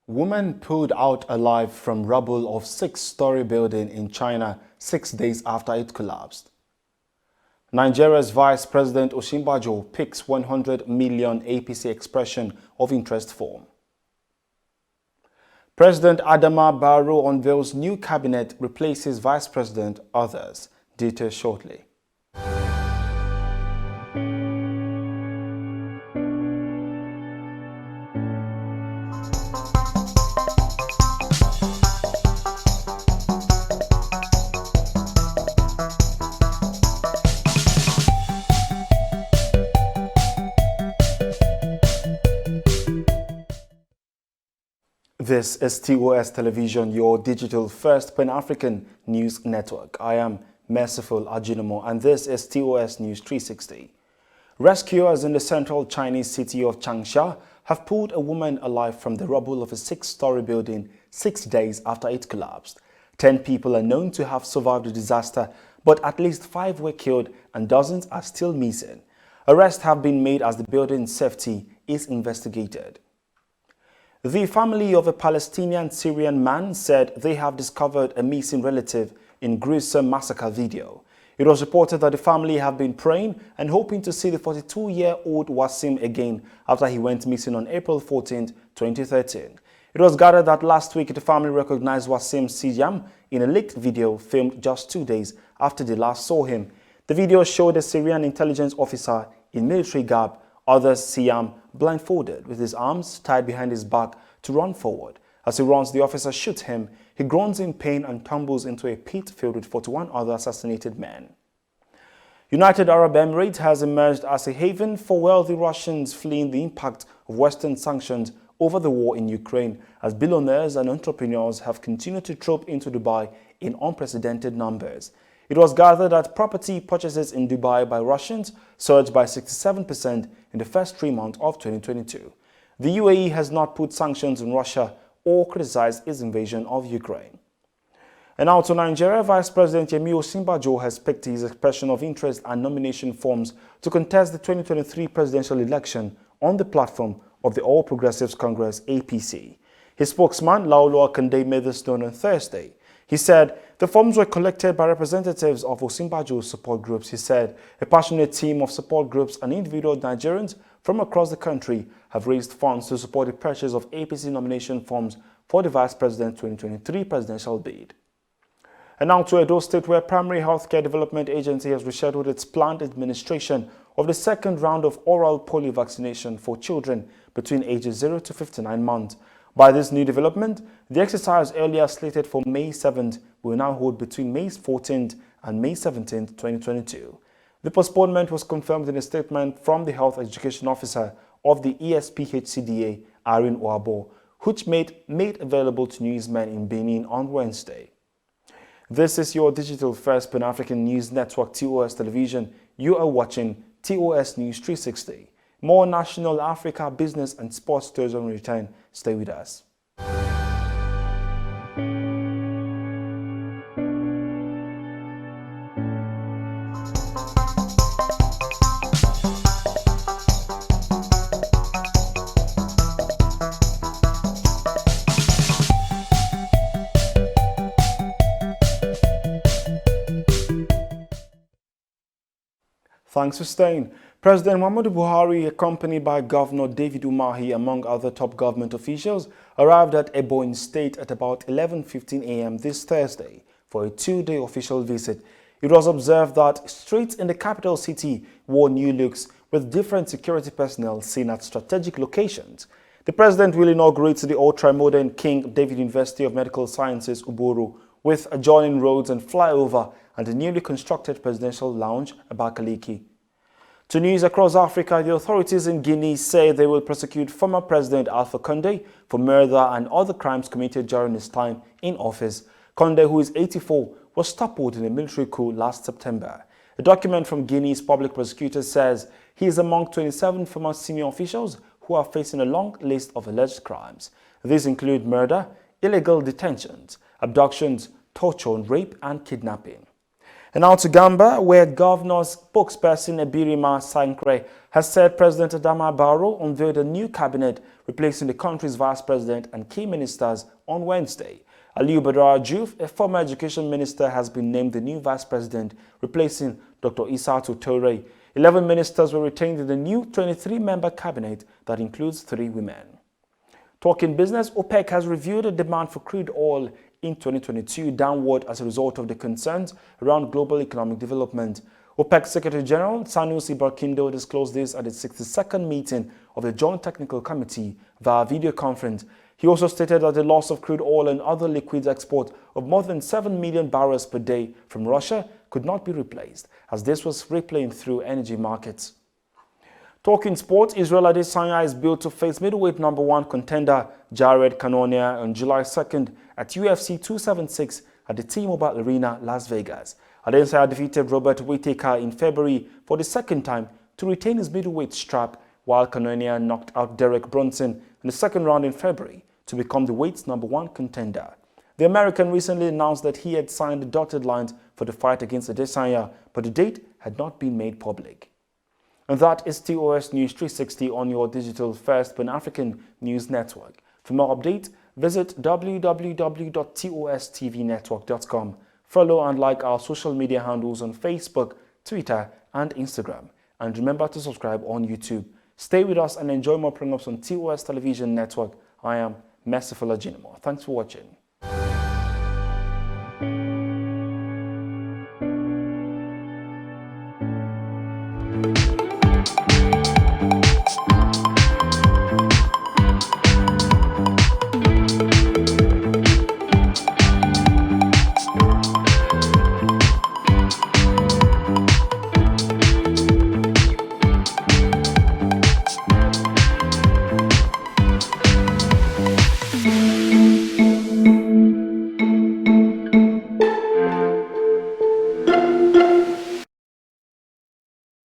Woman pulled out alive from rubble of six-story building in China 6 days after it collapsed. Nigeria's Vice President Osinbajo picks 100 million APC expression of interest form. President Adama Barrow unveils new cabinet, replaces Vice President, others. Details shortly. This is TOS Television, your digital first Pan-African news network. I am Merciful Ajinomo, and this is TOS News 360. Rescuers in the central Chinese city of Changsha have pulled a woman alive from the rubble of a six-story building 6 days after it collapsed. 10 people are known to have survived the disaster, but at least 5 were killed and dozens are still missing. Arrests have been made as the building's safety is investigated. The family of a Palestinian-Syrian man said they have discovered a missing relative in gruesome massacre video. It was reported that the family have been praying and hoping to see the 42-year-old Wasim again after he went missing on April 14, 2013. It was gathered that last week the family recognized Wasim Siyam in a leaked video filmed just 2 days after they last saw him. The video showed a Syrian intelligence officer in military garb. Others see him blindfolded with his arms tied behind his back to run forward. As he runs, the officer shoots him. He groans in pain and tumbles into a pit filled with 41 other assassinated men. United Arab Emirates has emerged as a haven for wealthy Russians fleeing the impact of Western sanctions over the war in Ukraine, as billionaires and entrepreneurs have continued to troop into Dubai in unprecedented numbers. It was gathered that property purchases in Dubai by Russians surged by 67% in the first 3 months of 2022. The UAE has not put sanctions on Russia or criticized its invasion of Ukraine. And now to Nigeria, Vice President Yemi Osinbajo has picked his expression of interest and nomination forms to contest the 2023 presidential election on the platform of the All Progressives Congress (APC). His spokesman, Alpha Condé, made this known on Thursday. He said the forms were collected by representatives of Osinbajo's support groups. He said a passionate team of support groups and individual Nigerians from across the country have raised funds to support the purchase of APC nomination forms for the Vice President 2023 presidential bid. And now to Edo State, where Primary Healthcare Development Agency has rescheduled its planned administration of the second round of oral polio vaccination for children between ages 0 to 59 months. By this new development, the exercise earlier slated for May 7th will now hold between May 14th and May 17th, 2022. The postponement was confirmed in a statement from the Health Education Officer of the ESPHCDA, Irene Oabo, which made available to newsmen in Benin on Wednesday. This is your digital first Pan-African news network, TOS Television. You are watching TOS News 360. More national, Africa, business and sports stories on return. Stay with us. Thanks for staying. President Muhammadu Buhari, accompanied by Governor David Umahi, among other top government officials, arrived at Ebonyi State at about 11:15 a.m. this Thursday for a 2-day official visit. It was observed that streets in the capital city wore new looks with different security personnel seen at strategic locations. The president will inaugurate the ultra-modern King David University of Medical Sciences, Uburu, with adjoining roads and flyover and the newly constructed presidential lounge, Abakaliki. To news across Africa, the authorities in Guinea say they will prosecute former President Alpha Condé for murder and other crimes committed during his time in office. Condé, who is 84, was toppled in a military coup last September. A document from Guinea's public prosecutor says he is among 27 former senior officials who are facing a long list of alleged crimes. These include murder, illegal detentions, abductions, torture, rape and kidnapping. And now to Gamba, where Governor's spokesperson Ebirima Sankre has said President Adama Barrow unveiled a new cabinet replacing the country's vice president and key ministers on Wednesday. Aliyu Badara Juf, a former education minister, has been named the new vice president, replacing Dr. Isatu Toure. 11 ministers were retained in the new 23-member cabinet that includes 3 women. Talking business, OPEC has reviewed the demand for crude oil in 2022 downward as a result of the concerns around global economic development. OPEC Secretary General Sanusi Barkindo disclosed this at its 62nd meeting of the Joint Technical Committee via video conference. He also stated that the loss of crude oil and other liquids export of more than 7 million barrels per day from Russia could not be replaced, as this was replaying through energy markets. Talking sports, Israel Adesanya is built to face middleweight #1 contender Jared Cannonier on July 2nd at UFC 276 at the T-Mobile Arena, Las Vegas. Adesanya defeated Robert Whittaker in February for the second time to retain his middleweight strap, while Cannonier knocked out Derek Brunson in the second round in February to become the weight's #1 contender. The American recently announced that he had signed the dotted lines for the fight against Adesanya, but the date had not been made public. And that is TOS News 360 on your digital first Pan-African news network. For more updates, visit www.tostvnetwork.com. Follow and like our social media handles on Facebook, Twitter, and Instagram. And remember to subscribe on YouTube. Stay with us and enjoy more programs on TOS Television Network. I am Merciful Ajinamo. Thanks for watching.